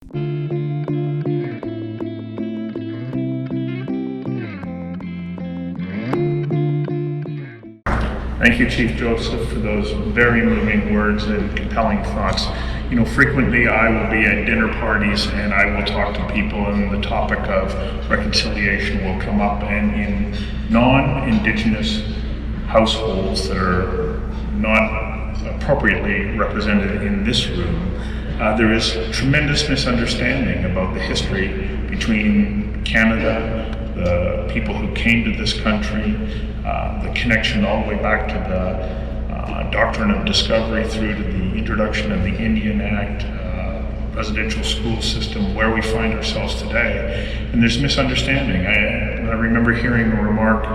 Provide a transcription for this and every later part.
Thank you, Chief Joseph, for those very moving words and compelling thoughts. You know, frequently I will be at dinner parties and I will talk to people and the topic of reconciliation will come up, and in non-Indigenous households that are not appropriately represented in this room, there is tremendous misunderstanding about the history between Canada, the people who came to this country, the connection all the way back to the doctrine of discovery through to the introduction of the Indian Act, residential school system, where we find ourselves today. And there's misunderstanding. I remember hearing a remark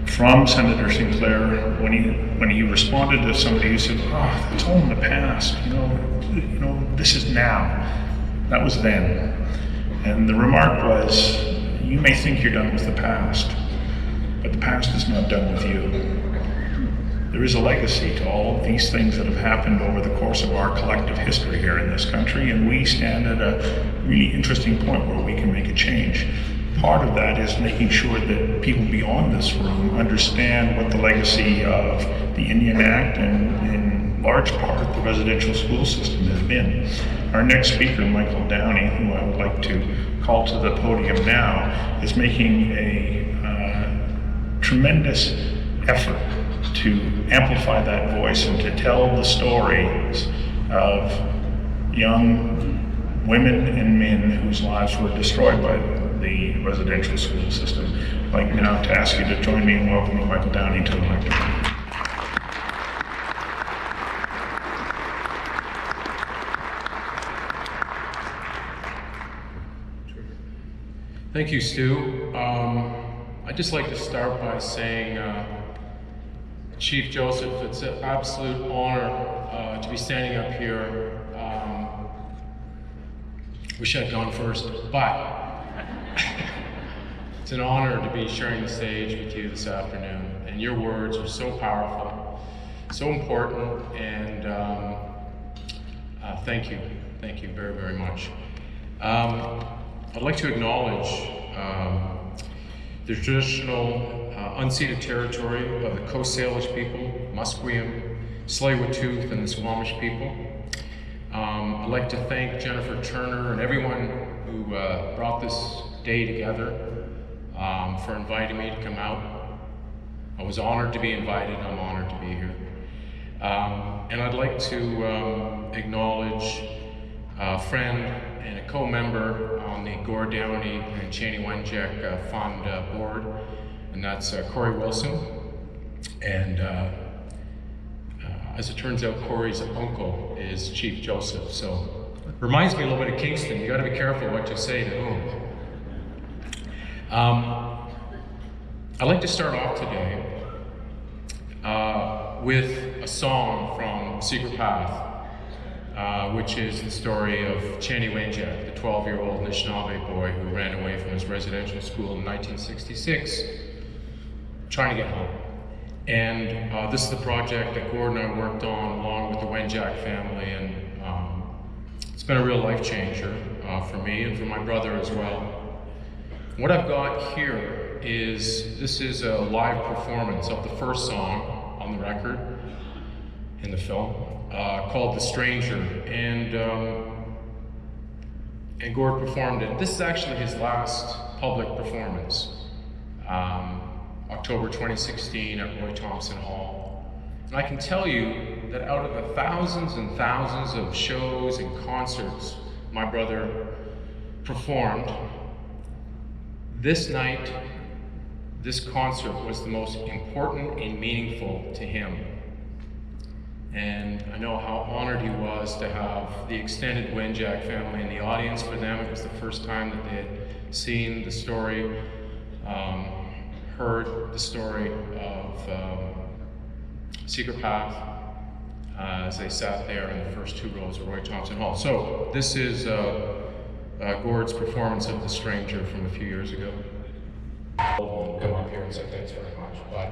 from Senator Sinclair when he responded to somebody who said, "Oh, it's all in the past. You know, this is now. That was then." And the remark was, "You may think you're done with the past, but the past is not done with you." There is a legacy to all of these things that have happened over the course of our collective history here in this country, and we stand at a really interesting point where we can make a change. Part of that is making sure that people beyond this room understand what the legacy of the Indian Act and, in large part, the residential school system has been. Our next speaker, Michael Downie, who I would like to call to the podium now, is making a tremendous effort to amplify that voice and to tell the stories of young women and men whose lives were destroyed by the residential school system. I'd like now to ask you to join me in welcoming Michael Downie to the lectern. Thank you, Stu. I'd just like to start by saying, Chief Joseph, it's an absolute honor to be standing up here. Wish I'd gone first, but it's an honor to be sharing the stage with you this afternoon. And your words are so powerful, so important, and thank you very, very much. I'd like to acknowledge the traditional unceded territory of the Coast Salish people, Musqueam, Tsleil-Waututh, and the Squamish people. I'd like to thank Jennifer Turner and everyone who brought this day together for inviting me to come out. I was honored to be invited. I'm honored to be here. And I'd like to acknowledge a friend and a co-member on the Gord Downie and Chanie Wenjack Fund board, and that's Corey Wilson. And as it turns out, Corey's uncle is Chief Joseph, so reminds me a little bit of Kingston. You got to be careful what you say to whom. I'd like to start off today with a song from Secret Path, which is the story of Chanie Wenjack, the 12-year-old Anishinaabe boy who ran away from his residential school in 1966, trying to get home. And this is the project that Gord and I worked on along with the Wenjack family, and it's been a real life changer for me and for my brother as well. What I've got here is, this is a live performance of the first song on the record in the film, called The Stranger, and Gord performed it. This is actually his last public performance, October 2016 at Roy Thompson Hall. And I can tell you that out of the thousands and thousands of shows and concerts my brother performed, this night, this concert was the most important and meaningful to him. And I know how honored he was to have the extended Wenjack family in the audience. For them, it was the first time that they had seen the story, heard the story of Secret Path as they sat there in the first two rows of Roy Thompson Hall. So this is Gord's performance of The Stranger from a few years ago. I'll come up here and say thanks very much, but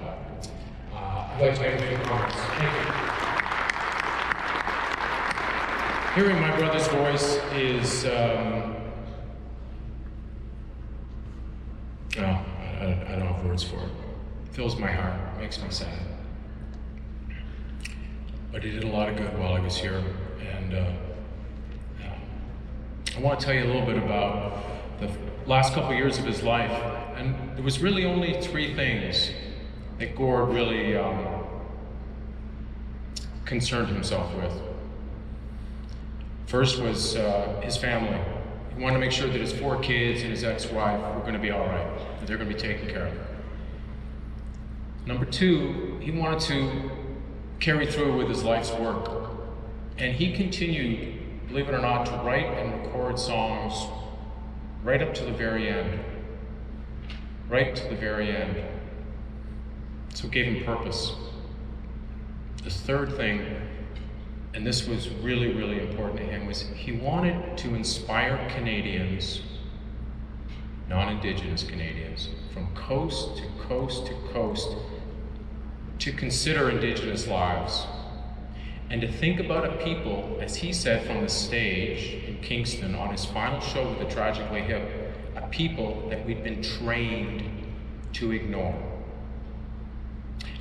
I'd like to make a few comments. Thank you. Hearing my brother's voice is, I don't have words for it. Fills my heart, makes me sad. But he did a lot of good while I was here, and I want to tell you a little bit about the last couple years of his life, and there was really only three things that Gord really concerned himself with. First was his family. He wanted to make sure that his 4 kids and his ex-wife were going to be all right, that they're going to be taken care of. Number 2, he wanted to carry through with his life's work. And he continued, believe it or not, to write and record songs right up to the very end. Right to the very end. So it gave him purpose. The third thing, and this was really, really important to him, was he wanted to inspire Canadians, non-Indigenous Canadians, from coast to coast to coast, to consider Indigenous lives and to think about a people, as he said from the stage in Kingston on his final show with the Tragically Hip, a people that we'd been trained to ignore.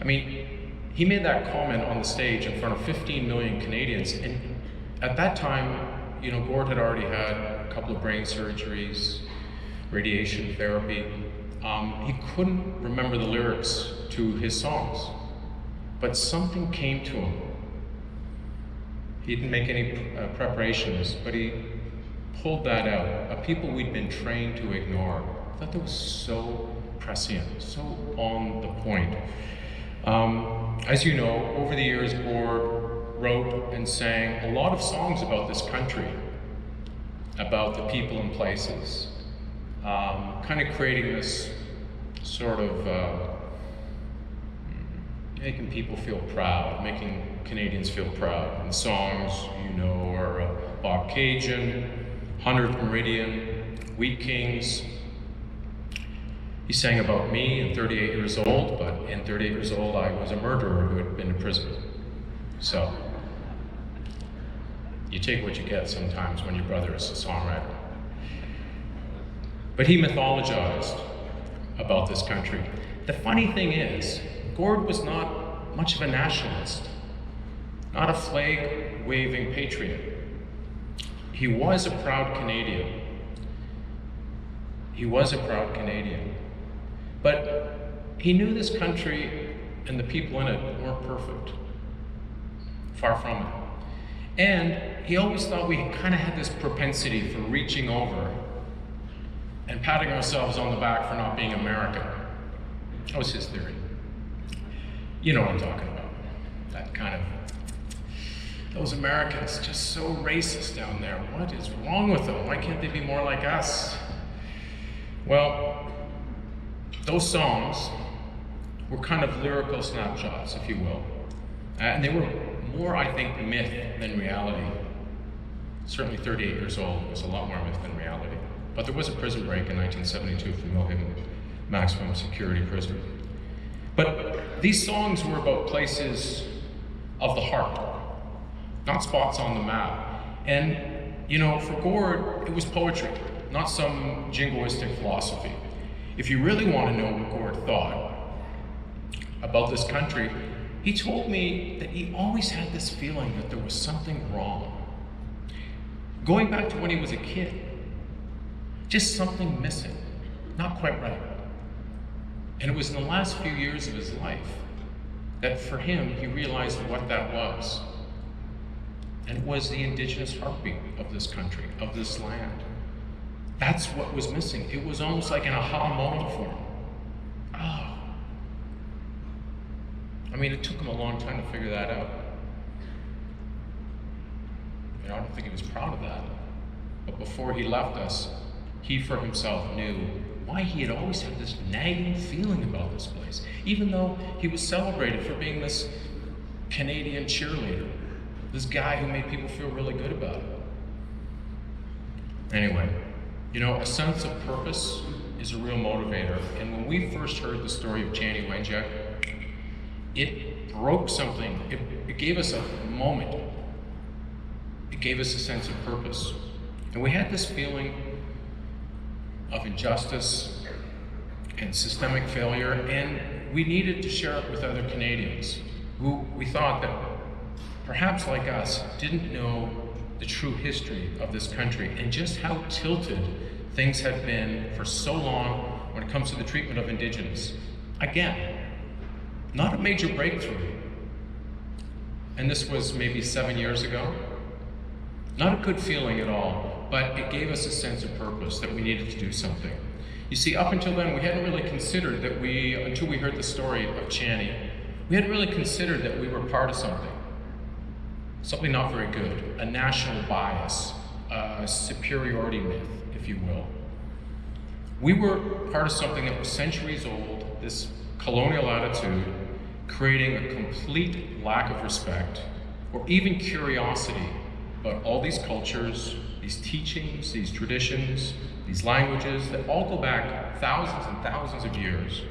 I mean, he made that comment on the stage in front of 15 million Canadians, and at that time, you know, Gord had already had a couple of brain surgeries, radiation therapy. He couldn't remember the lyrics to his songs, but something came to him. He didn't make any preparations, but he pulled that out. A people we'd been trained to ignore. I thought that was so prescient, so on the point. As you know, over the years, Gord wrote and sang a lot of songs about this country, about the people and places, kind of creating this sort of making people feel proud, making Canadians feel proud. And songs, you know, are Bob Cajun, 100th Meridian, Wheat Kings. He sang about me at 38 years old, but in 38 years old, I was a murderer who had been to prison. So, you take what you get sometimes when your brother is a songwriter. But he mythologized about this country. The funny thing is, Gord was not much of a nationalist, not a flag-waving patriot. He was a proud Canadian. He was a proud Canadian. But he knew this country and the people in it weren't perfect. Far from it. And he always thought we kind of had this propensity for reaching over and patting ourselves on the back for not being American. That was his theory. You know what I'm talking about. That kind of, those Americans, just so racist down there. What is wrong with them? Why can't they be more like us? Well, those songs were kind of lyrical snapshots, if you will. And they were more, I think, myth than reality. Certainly 38 years old, it was a lot more myth than reality. But there was a prison break in 1972 from Milhaven Maximum Security Prison. But these songs were about places of the heart, not spots on the map. And, you know, for Gord, it was poetry, not some jingoistic philosophy. If you really want to know what Gord thought about this country, he told me that he always had this feeling that there was something wrong. Going back to when he was a kid, just something missing, not quite right. And it was in the last few years of his life that for him, he realized what that was. And it was the Indigenous heartbeat of this country, of this land. That's what was missing. It was almost like an aha moment for him. Oh. I mean, it took him a long time to figure that out. You know, I don't think he was proud of that. But before he left us, he for himself knew why he had always had this nagging feeling about this place, even though he was celebrated for being this Canadian cheerleader, this guy who made people feel really good about it. Anyway, you know, a sense of purpose is a real motivator. And when we first heard the story of Chanie Wenjack, it broke something. It gave us a moment. It gave us a sense of purpose. And we had this feeling of injustice and systemic failure, and we needed to share it with other Canadians who we thought that perhaps like us didn't know the true history of this country and just how tilted things have been for so long when it comes to the treatment of Indigenous. Again, not a major breakthrough. And this was maybe 7 years ago. Not a good feeling at all, but it gave us a sense of purpose that we needed to do something. You see, up until then, we hadn't really considered that until we heard the story of Chanie, we hadn't really considered that we were part of something not very good, a national bias, a superiority myth, if you will. We were part of something that was centuries old, this colonial attitude, creating a complete lack of respect or even curiosity about all these cultures, these teachings, these traditions, these languages that all go back thousands and thousands of years.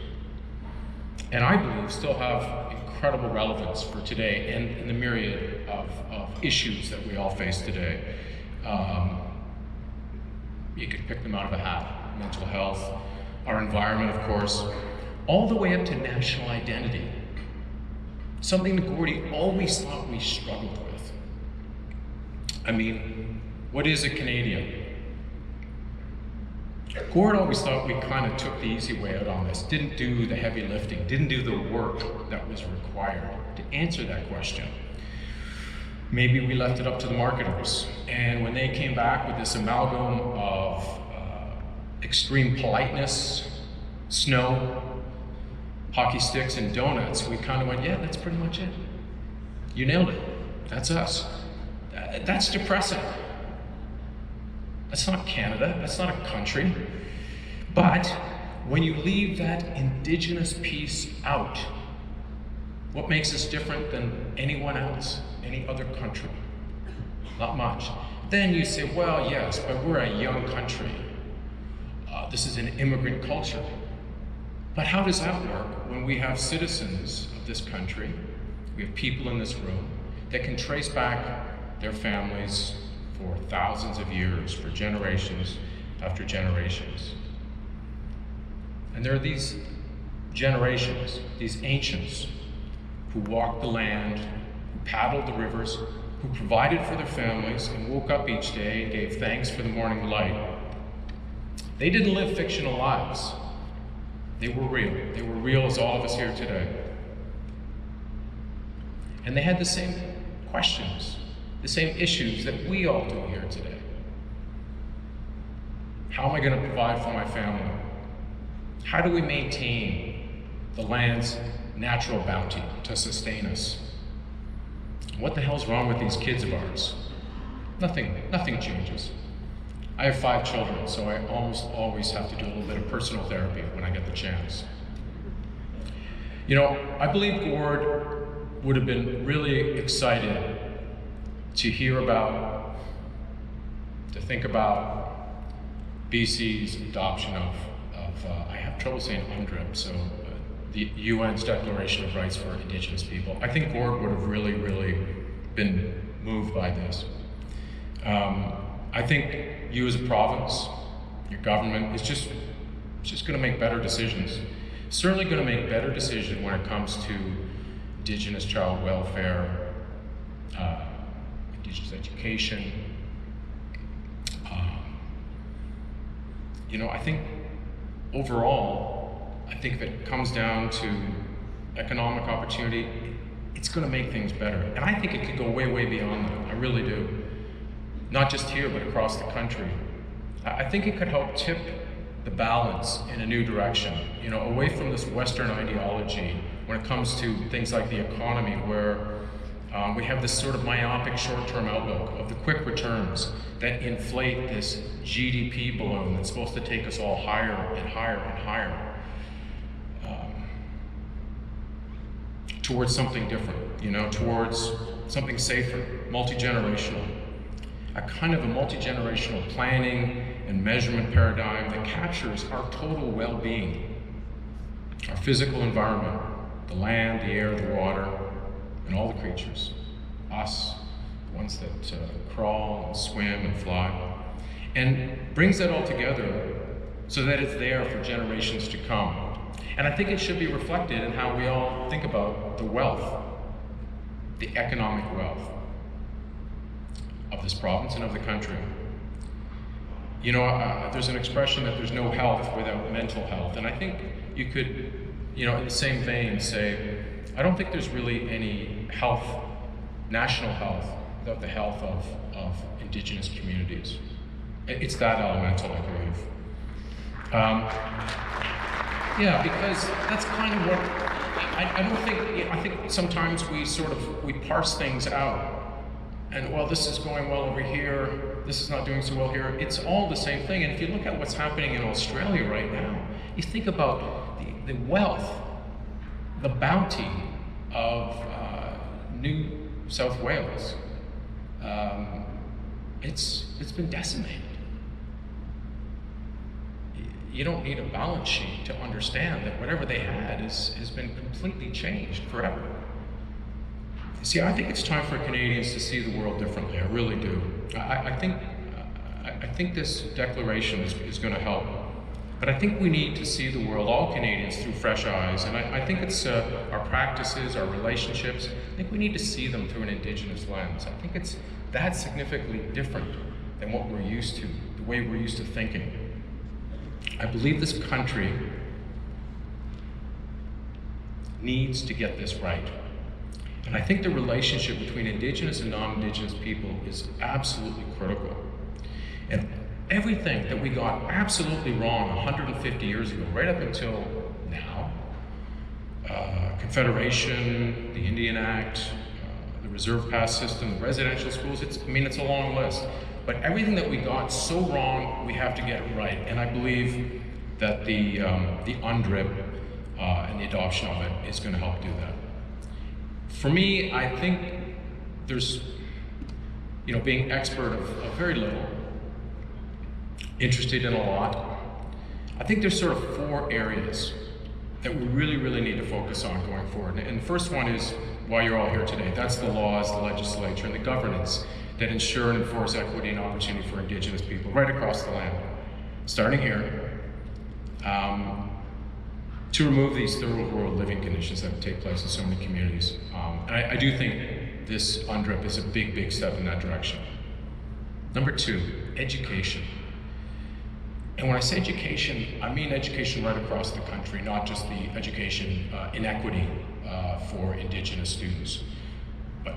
And I believe still have incredible relevance for today and in the myriad of issues that we all face today. You could pick them out of a hat: mental health, our environment, of course, all the way up to national identity. Something that Gordy always thought we struggled with. I mean, what is a Canadian? Gord always thought we kind of took the easy way out on this, didn't do the heavy lifting, didn't do the work that was required to answer that question. Maybe we left it up to the marketers, and when they came back with this amalgam of extreme politeness, snow, hockey sticks, and donuts, we kind of went, yeah, that's pretty much it. You nailed it. That's us. That's depressing. That's not Canada, that's not a country. But when you leave that Indigenous piece out, what makes us different than anyone else, any other country? Not much. Then you say, well, yes, but we're a young country. This is an immigrant culture. But how does that work when we have citizens of this country, we have people in this room that can trace back their families for thousands of years, for generations after generations. And there are these generations, these ancients, who walked the land, who paddled the rivers, who provided for their families and woke up each day and gave thanks for the morning light. They didn't live fictional lives. They were real. They were real as all of us here today. And they had the same questions, the same issues that we all do here today. How am I going to provide for my family? How do we maintain the land's natural bounty to sustain us? What the hell's wrong with these kids of ours? Nothing changes. I have 5 children, so I almost always have to do a little bit of personal therapy when I get the chance. You know, I believe Gord would have been really excited to hear about, to think about BC's adoption of I have trouble saying UNDRIP, so the UN's Declaration of Rights for Indigenous People. I think Gord would have really, really been moved by this. I think you as a province, your government, is just going to make better decisions. Certainly going to make better decisions when it comes to Indigenous child welfare, Indigenous education. You know, I think overall, I think if it comes down to economic opportunity, it's going to make things better. And I think it could go way, way beyond that. I really do. Not just here, but across the country. I think it could help tip the balance in a new direction, you know, away from this Western ideology when it comes to things like the economy, where we have this sort of myopic short-term outlook of the quick returns that inflate this GDP balloon that's supposed to take us all higher and higher and higher towards something different, you know, towards something safer, multi-generational. A kind of a multi-generational planning and measurement paradigm that captures our total well-being, our physical environment, the land, the air, the water, and all the creatures, us, ones that crawl and swim and fly, and brings that all together so that it's there for generations to come. And I think it should be reflected in how we all think about the wealth, the economic wealth of this province and of the country. You know, there's an expression that there's no health without mental health, and I think you could, you know, in the same vein say, I don't think there's really any health, national health, without the health of Indigenous communities. It's that elemental, I believe. Yeah, because that's kind of what, I don't think, I think sometimes we parse things out. And well, this is going well over here, this is not doing so well here. It's all the same thing. And if you look at what's happening in Australia right now, you think about the wealth, the bounty of New South Wales. It's been decimated. You don't need a balance sheet to understand that whatever they had has been completely changed forever. See, I think it's time for Canadians to see the world differently. I really do. I think this declaration is going to help. But I think we need to see the world, all Canadians, through fresh eyes. And I think it's our practices, our relationships. I think we need to see them through an Indigenous lens. I think it's that significantly different than what we're used to, the way we're used to thinking. I believe this country needs to get this right. And I think the relationship between Indigenous and non-Indigenous people is absolutely critical. And everything that we got absolutely wrong 150 years ago, right up until now, Confederation, the Indian Act, the Reserve Pass system, the residential schools, it's a long list. But everything that we got so wrong, we have to get it right. And I believe that the UNDRIP and the adoption of it is going to help do that. For me, I think there's, being expert of very little, interested in a lot, I think there's sort of 4 areas that we really, really need to focus on going forward. And the first one is why you're all here today. That's the laws, the legislature, and the governance that ensure and enforce equity and opportunity for Indigenous people right across the land. Starting here, to remove these third world living conditions that take place in so many communities. And I do think this UNDRIP is a big, big step in that direction. Number 2, education. And when I say education, I mean education right across the country, not just the education inequity for Indigenous students, but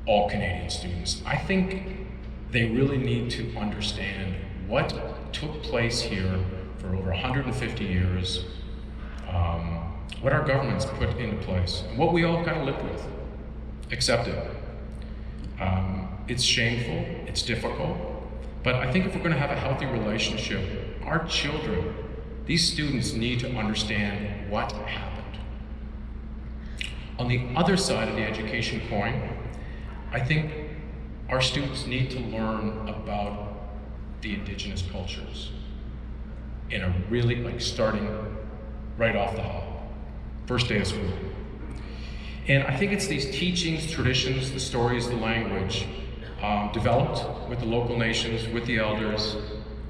all Canadian students. I think they really need to understand what took place here for over 150 years, what our governments put into place, and what we all kind of lived with, accepted. It's shameful, it's difficult, but I think if we're going to have a healthy relationship, our children, these students need to understand what happened. On the other side of the education coin, I think our students need to learn about the Indigenous cultures in a really, starting right off the hop, first day of school. And I think it's these teachings, traditions, the stories, the language, developed with the local nations, with the elders,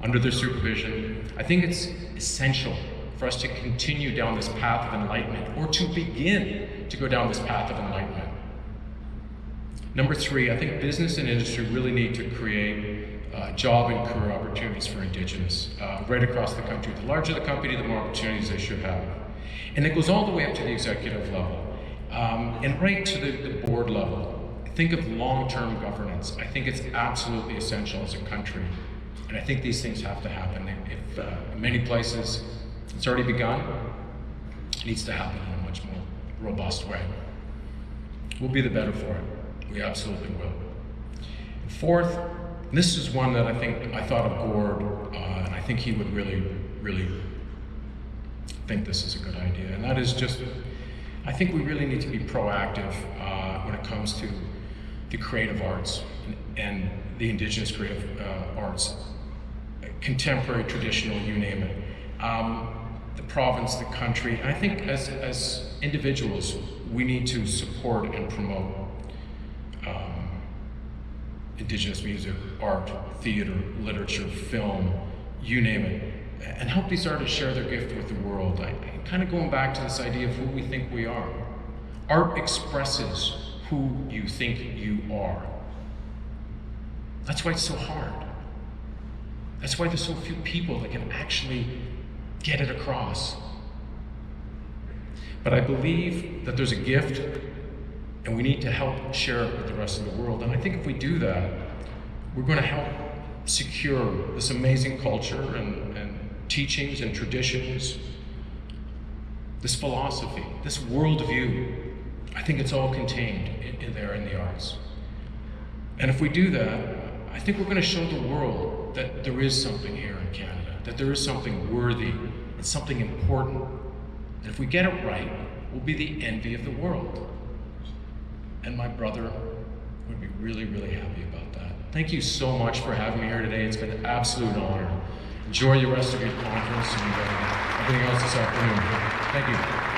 under their supervision. I think it's essential for us to continue down this path of enlightenment, or to begin to go down this path of enlightenment. Number 3, I think business and industry really need to create job and career opportunities for Indigenous right across the country. The larger the company, the more opportunities they should have. And it goes all the way up to the executive level, and right to the board level. Think of long-term governance. I think it's absolutely essential as a country. And I think these things have to happen. If in many places it's already begun, it needs to happen in a much more robust way. We'll be the better for it. We absolutely will. And 4th, this is one that I thought of Gord, and I think he would really, really think this is a good idea. And that is just, I think we really need to be proactive when it comes to the creative arts and the Indigenous creative arts, contemporary, traditional, you name it. The province, the country. And I think as individuals, we need to support and promote Indigenous music, art, theater, literature, film, you name it, and help these artists share their gift with the world. Kind of going back to this idea of who we think we are. Art expresses who you think you are. That's why it's so hard. That's why there's so few people that can actually get it across. But I believe that there's a gift, and we need to help share it with the rest of the world. And I think if we do that, we're going to help secure this amazing culture and teachings and traditions, this philosophy, this worldview. I think it's all contained in there in the arts. And if we do that, I think we're going to show the world that there is something here in Canada, that there is something worthy and something important. And if we get it right, we'll be the envy of the world. And my brother would be really, really happy about that. Thank you so much for having me here today. It's been an absolute honor. Enjoy the rest of your conference and everything else this afternoon. Thank you.